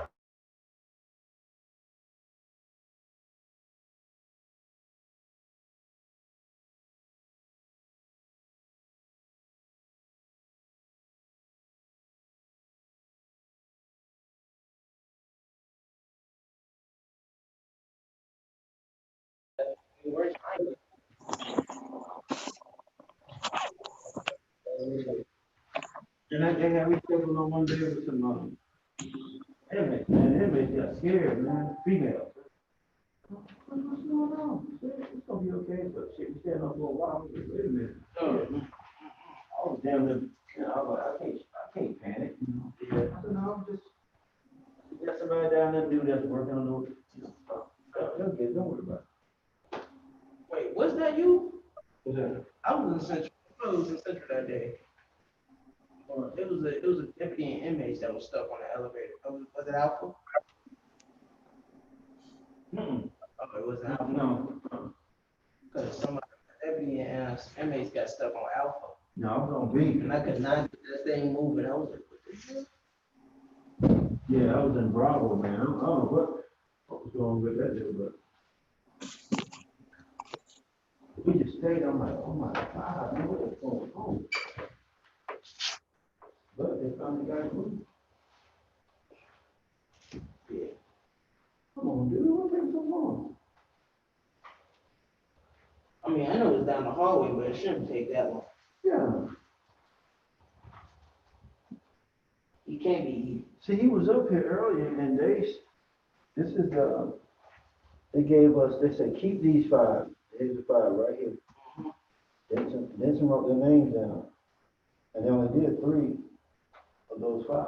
And I think we scheduled on one day with some, inmates got scared, man, female. What's going on? It's gonna be okay, but shit, we staying up for a while, wait a minute. I was damn near, you know, I was like, I can't panic, you know. Yeah. I said, no, I'm just, we got somebody down there do that's working on those, you know, stuff. Don't worry about it. Wait, was that you? What's that? I was in Central, I was in Central that day. It was a deputy and inmates that was stuck on the elevator. Was it Alpha? Mm-mm. Oh, it wasn't Alpha. No. Because some of the deputy and inmates got stuck on Alpha. No, I was on B. And I could not get that thing moving. I was like, what the hell? Yeah, I was in Bravo, man. I don't know what was going with that deal, but we just stayed. I'm like, oh my God, man, what is going on? But they found the guy moving. Yeah. Come on, dude, what takes so long? I mean, I know it's down the hallway, but it shouldn't take that long. Yeah. He can't be. See, he was up here earlier and this is they gave us, they said, keep these 5. Here's the 5 right here. Then some wrote their names down. And they only did 3 of those 5.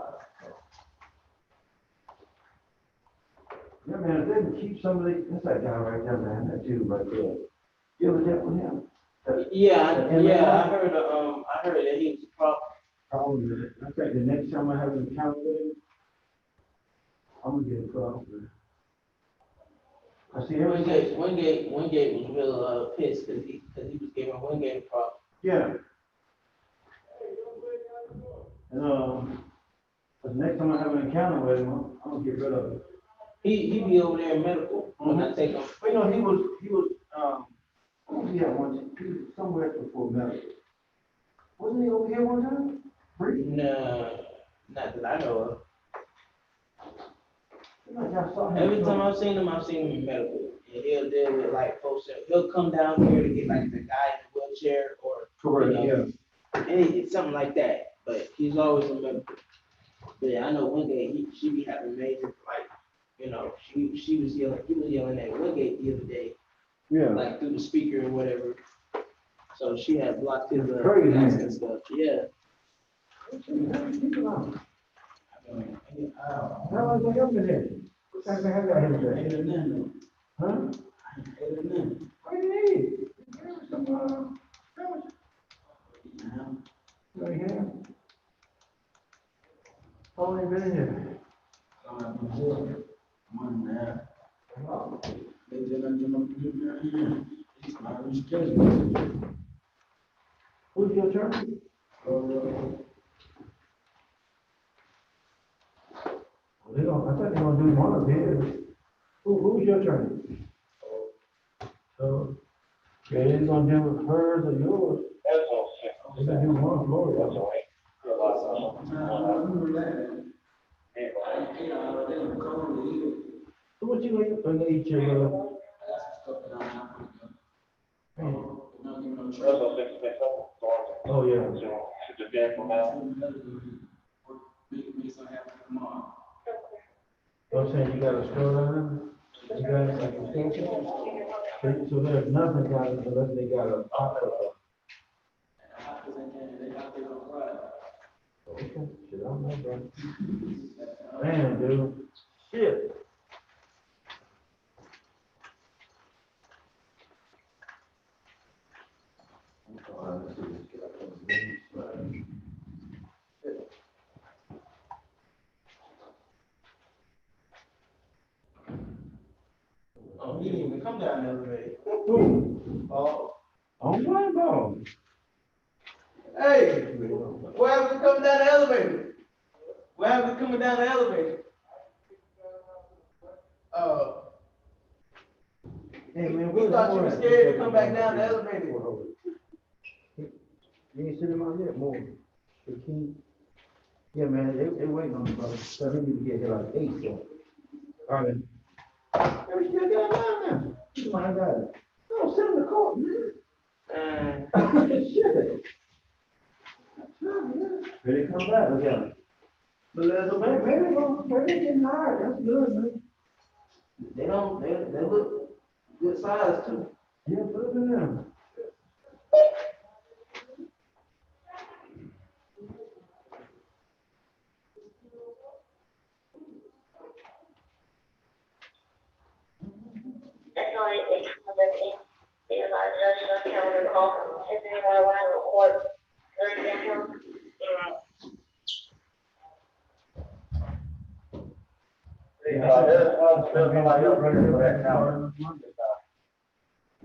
Yeah, man, if they can keep some of these, that's that guy right there, man, that dude right there. You ever dealt with him? Yeah, I heard that he was a problem. Problem with it. I think the next time I have an encounter with him, I'm gonna get a problem with it. I see everything. Wingate was real pissed because he was giving Wingate a problem. Yeah. And but the next time I have an encounter with him, I'm gonna get rid of it. He be over there in medical when I take him. But you know, he was he had one, he was somewhere before medical. Wasn't he over here one time? Free? No, not that I know of. Like I saw him. Every time I've seen him in medical. And he'll deal with like folks. He'll come down here to get like the guy in the wheelchair or Correct, yeah. Anything, something like that. But he's always in medical. But yeah, I know Wingate, she be having major like, you know, he was yelling at Wingate the other day. Yeah. Like through the speaker or whatever. So she had blocked his Crazy. ass and stuff. Yeah. How long has he been there? What time have I got him there? 8 or 9. Huh? 8 or 9. What do you need? Give him some, right here. How long you been in here? Who's your attorney? I thought they were gonna do one of his. Who's your attorney? So, okay, they're gonna deal with hers or yours. They're gonna do one of Florida. So what you eat? I eat your, oh, yeah. So I'm saying you got a store down there? You got like a store? So there's nothing got it unless they got a hot cup. Okay, shit, I don't know, bro. Man, dude, shit. Oh, he didn't even come down the elevator. Who? Oh, On my bone. hey, what happened to coming down the elevator? What happened to coming down the elevator? Hey, man, We thought you were scared to come back down the elevator. You ain't sitting out yet, more. The king. Yeah, man, they waiting on me, brother. So they need to get here like 8, so. All right. Hey, we still got down now. My God. No, sit in the court, man. Shit. Ready to come back, look at it. But maybe they getting hard, that's good, man. They look good size too. Yeah, put it in there.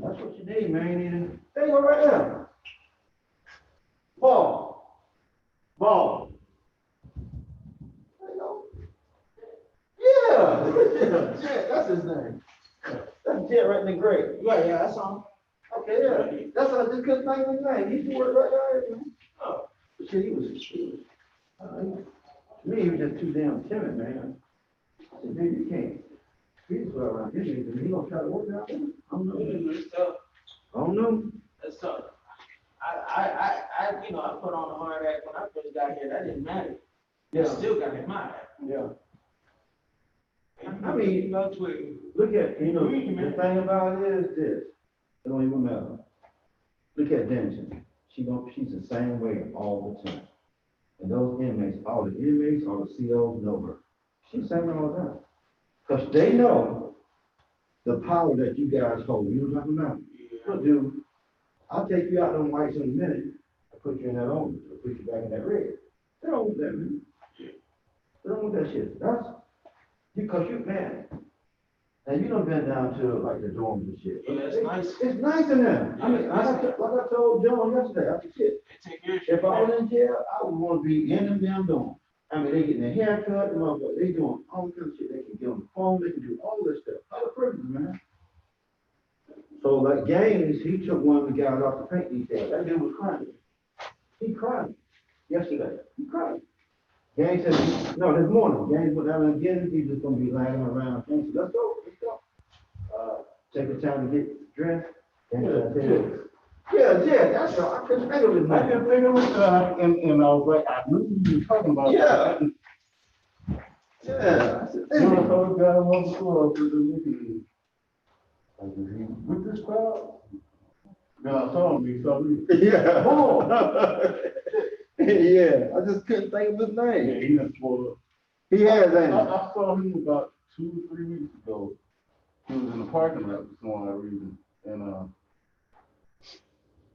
That's what you need, man. You need to, there you go right there. Ball. There you go. Yeah. Jet, that's his name. That's Jet right in the gray. Yeah, that's on. Okay, yeah. That's what I just couldn't think of his name. He used to work right there, man. Oh. But shit, he was, to me, he was just too damn timid, man. I said, dude, you can't. He's well around here, he gonna try to work out there? I don't know. It's tough. I don't know. That's tough. I put on the hard act when I first got here. That didn't matter. Yeah. Still got in mind. Yeah. I mean, look at, the thing about it is this, it don't even matter. Look at Denison, she's the same way all the time. And those inmates, all the COs know her. She's the same way all the time. Cause they know the power that you guys hold, you know what I'm talking about? Look, dude, I'll take you out on whites in a minute, I'll put you in that orange, I'll put you back in that red. They don't want that, man. They don't want that shit. That's, because you, man, now you done been down to like the dorms and shit. Yeah, it's nice. It's nice in there. I mean, like I told John yesterday, I said, shit, if I was in jail, I would want to be in them damn dorms. I mean, they getting their hair cut, they doing all kinds of shit. They can get on the phone, they can do all this stuff. Other prisoners, man. So like Gaines, he took one of the guys off the paint detail. That dude was crying. He cried yesterday. He cried. Gaines said, no, this morning, Gaines went down again, he's just gonna be lying around. Gaines said, let's go. Take the time to get dressed. Yeah, that's all. I couldn't think of his name. I didn't think it was, and I was like, I knew you were talking about. Yeah. Yeah. I said, You know, I told the guy on the floor, with this crowd? Then I saw him, he saw me. Yeah. Oh. Yeah, I just couldn't think of his Yeah, name. he done swore up. He has, I ain't saw him about 2 or 3 weeks ago. He was in the parking lot for some odd reason, and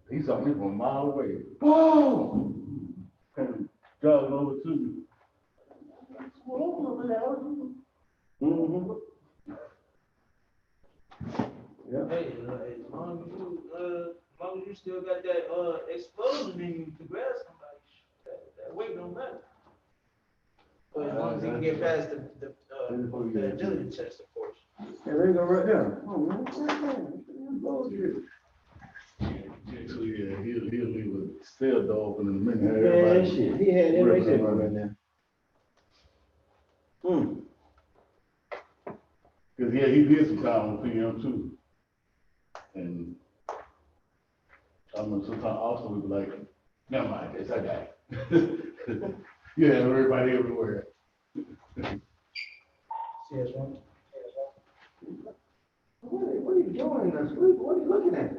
he saw me from a mile away. Boom! And jogging over to me. Mm-hmm. Yeah. Hey, as long as you still got that explosion in you to grab somebody, that weight don't matter. But as long as you can get past the agility test, of course. Yeah, there you go right there. Oh, man. Bullshit. So yeah, he'll leave a cell dog in a minute. Man, Everybody shit, he had everything ripping right now. Hmm. Cause yeah, he did some time on PM too. And I remember sometimes also we be like, never mind this, I got it. Yeah, everybody everywhere. What are you doing in the sleep? What are you looking at?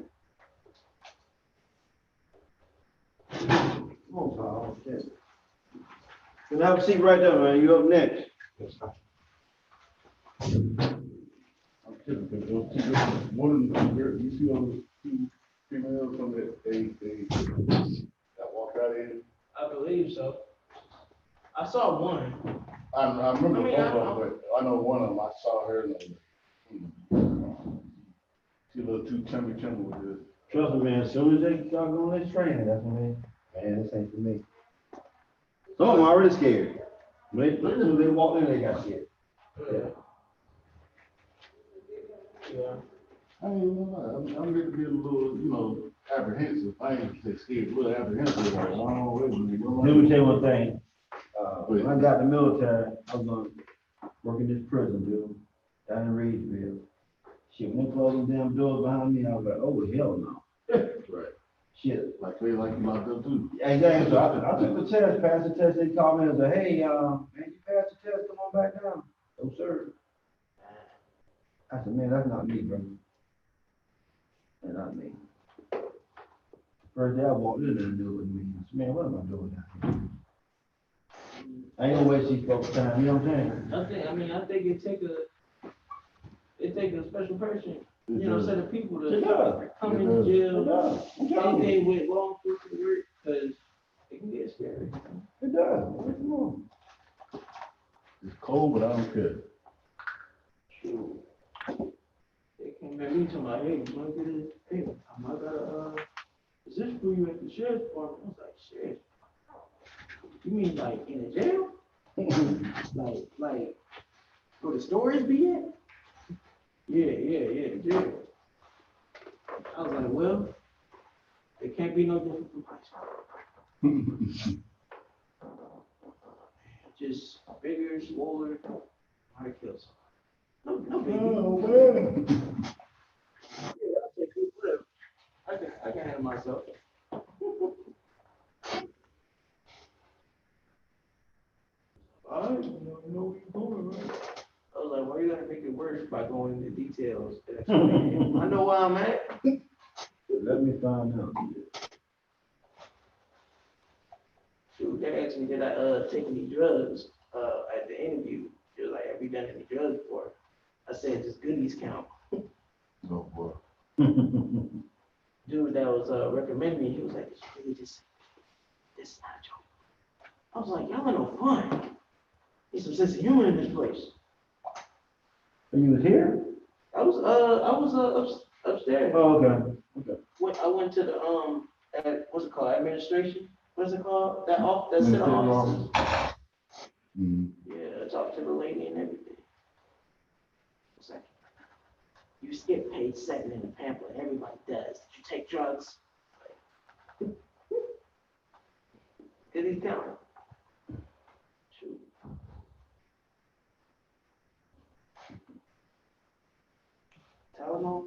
Come on, Paul. Yes. You can have a seat right there, man. You up next. One of the two girls, you see those two females from that walked out in? I believe so. I saw one. I remember I mean, both of them, but I know one of them, I saw her and she a little too chummy with this. Trust me, man, as soon as they start going this training, that's when man, this ain't for me. Some of them already scared. As soon as they walked in, they got scared. Yeah. Yeah. I ain't gonna lie, I'm ready to be a little, apprehensive. I ain't say scared, a little apprehensive, like, oh, wait a minute. Let me tell you one thing. When I got in the military, I was gonna work in this prison, dude, down in Reedsville. Shit, when they closed them damn doors behind me, I was like, oh, hell no. Right. Shit. Like they like you locked up too. Exactly. So I took the test, passed the test. They called me and said, hey, man, you passed the test, come on back down. No, sir. I said, man, that's not me, bro. That's not me. First day I walked in there and do it with me. I said, man, what am I doing down here? I ain't gonna waste these folks' time, you know what I'm saying? I think it take a special person, set of people to It does. come It into does. jail. It does. I'm telling you. Anything with law enforcement work, because it can get scary. It does. Come on. It's cold, but I don't care. Shoot. They came at me to my head, you want to get this payment? I got is this for you at the sheriff's department? I was like, sheriff. You mean like in a jail? like where the stories be at? Yeah, jail. I was like, well, it can't be no different from high school. Just bigger, smaller, how to kill someone. No big deal. Yeah, I'll take it, whatever. I can handle myself. All right, you know what you're doing, right? I was like, why you gotta make it worse by going into details? I know where I'm at. Let me find out. Shoot, they asked me, did I take any drugs at the interview? They was like, have you done any drugs before? I said, does goodies count? Oh, boy. Dude that was recommending me, he was like, it's really just, this is not a joke. I was like, y'all are no fun. There's some sense of humor in this place. And you was here? I was upstairs. Oh, okay. I went to the what's it called, administration? What's it called? That set of offices. Yeah, I talked to the lady and everything. It's like, you skip page 7 in the pamphlet. Everybody does. Did you take drugs? Did he count? Shoot. Tylenol?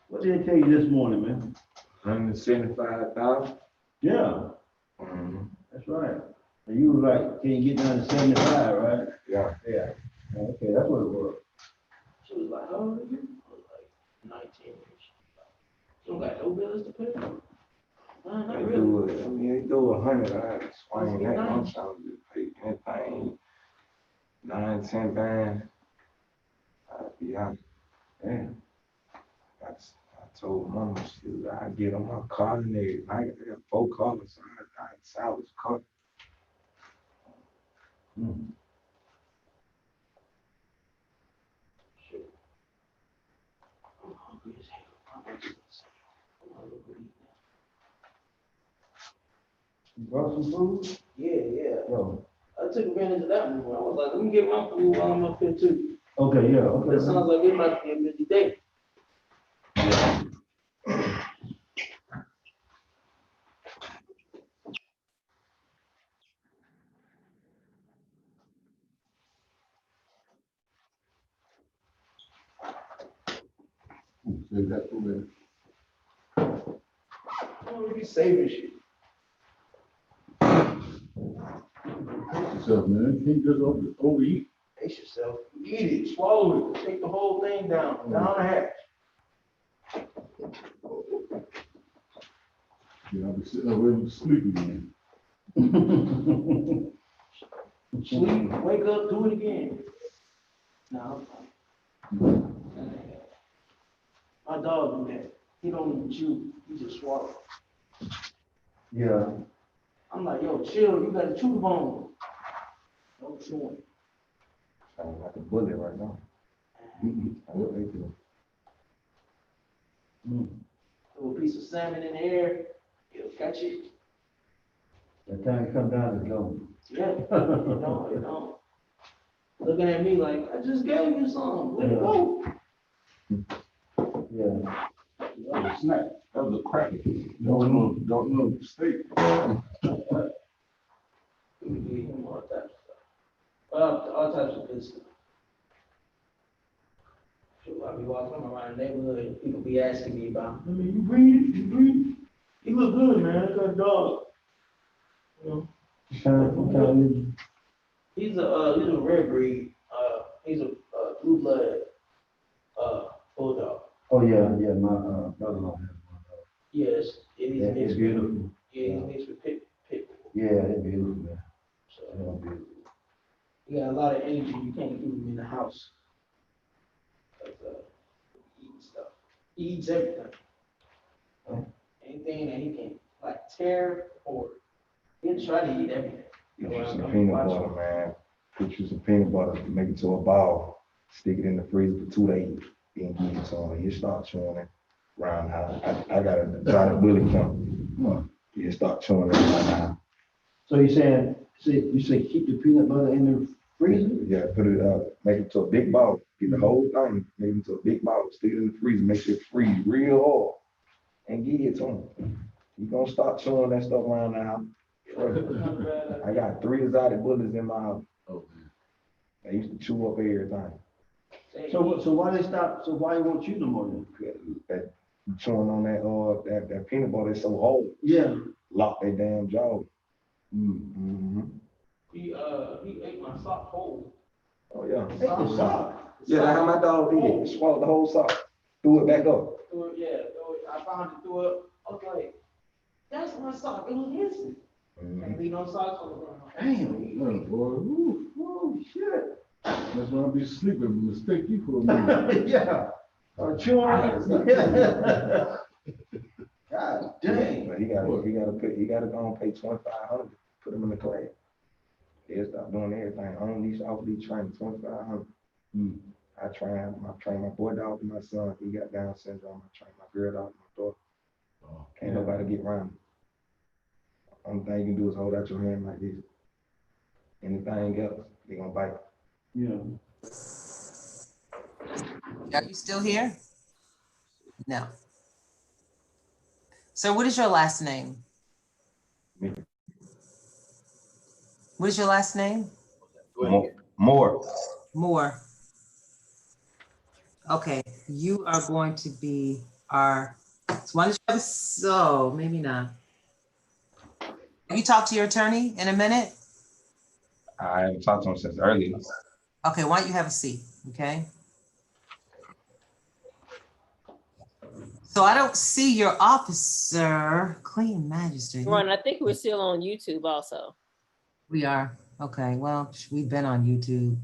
What did they tell you this morning, man? 175,000. Yeah. That's right. And you were like, can you get down to 75, right? Yeah. Yeah. Okay, that's what it was. She was like, how old are you? I was like, 19 years. You don't got no bills to pay? Nah, not They really. do it. I mean, they do 100. I explain that. I'm Nice. trying to just pay anything 9, 10 bands. I'd be out. Yeah. I told mama, shoot, I get on my car and I got 4 cars, so I salvage car. Shoot. I'm hungry as hell. I'm gonna go eat now. You brought some food? Yeah. Yo. I took advantage of that move. I was like, let me get my food while I'm up here too. Okay, yeah, okay. It sounds like it might be a busy day. Exactly. We be saving shit. Yourself, man. You can't just overeat. Pace yourself. Eat it, swallow it, take the whole thing down the hatch. Yeah, I'll be sitting there waiting to sleep again. Sleep, wake up, do it again. No, my dog do that. He don't even chew, he just swallow. Yeah. I'm like, yo, chill, you gotta chew the bone. No chewing. Sound like a bullet right now. What they do? Throw a piece of salmon in the air, it'll catch it. By the time it come down, it's gone. Yeah, it don't. Looking at me like, I just gave you some, let it go. Yeah. That was a snack. That was a cracker. Don't know steak. All types of stuff. All types of good stuff. So I be walking around the neighborhood and people be asking me about, I mean, you breathe? He look good, man, I got a dog. You know? He's a rare breed. He's a blue blood bulldog. Oh, yeah, my brother-in-law has one. Yes, Yeah, it's beautiful. Yeah, he's mixed with pit bull. Yeah, it's beautiful, man. So It's beautiful. he got a lot of energy. You can't keep him in the house. But, he eats stuff. He eats everything. Anything that he can like tear or he'll try to eat everything. Get you some peanut butter, man. Get you some peanut butter, make it to a ball, stick it in the freezer for 2 days, then give it to him. You start chewing it around how I got a giant bully come. You start chewing it around how. So you say keep the peanut butter in the freezer? Yeah, put it make it to a big ball. Get the whole thing, make it to a big ball, stick it in the freezer, make sure it freeze real hard, and give it to him. You gonna start chewing that stuff around the house. I got 3 exotic bullies in my house. Oh, man. They used to chew up everything. So why they stop? So why won't you no more then? That chewing on that peanut butter is so hard. Yeah. Lock their damn jaw. He ate my sock whole. Oh yeah. Ate the sock. Yeah, that's how my dog did it. Swallowed the whole sock. Threw it back up. I found it through it. I was like, that's my sock. It was hissing. Can't leave no socks on the ground. Damn. Yeah, boy. Oh shit. That's why I be sleeping. Mistake you for a minute. Yeah. Chewing. God dang. But he gotta go and pay $2,500. Put him in the class. They'll stop doing everything. On these off these training, $2,500. I train my boy dog and my son. He got Down syndrome. I train my girl dog and my daughter. Can't nobody get around me. Only thing you can do is hold out your hand like this. Anything else, they gonna bite. Yeah. Are you still here? No. So what is your last name? Me. What is your last name? More. Moore. Okay, you are going to be our, so maybe not. Have you talked to your attorney in a minute? I haven't talked to him since earlier. Okay, why don't you have a seat, okay? So I don't see your officer, Clayton Magistrate. Ron, I think we're still on YouTube also. We are, okay, well, we've been on YouTube.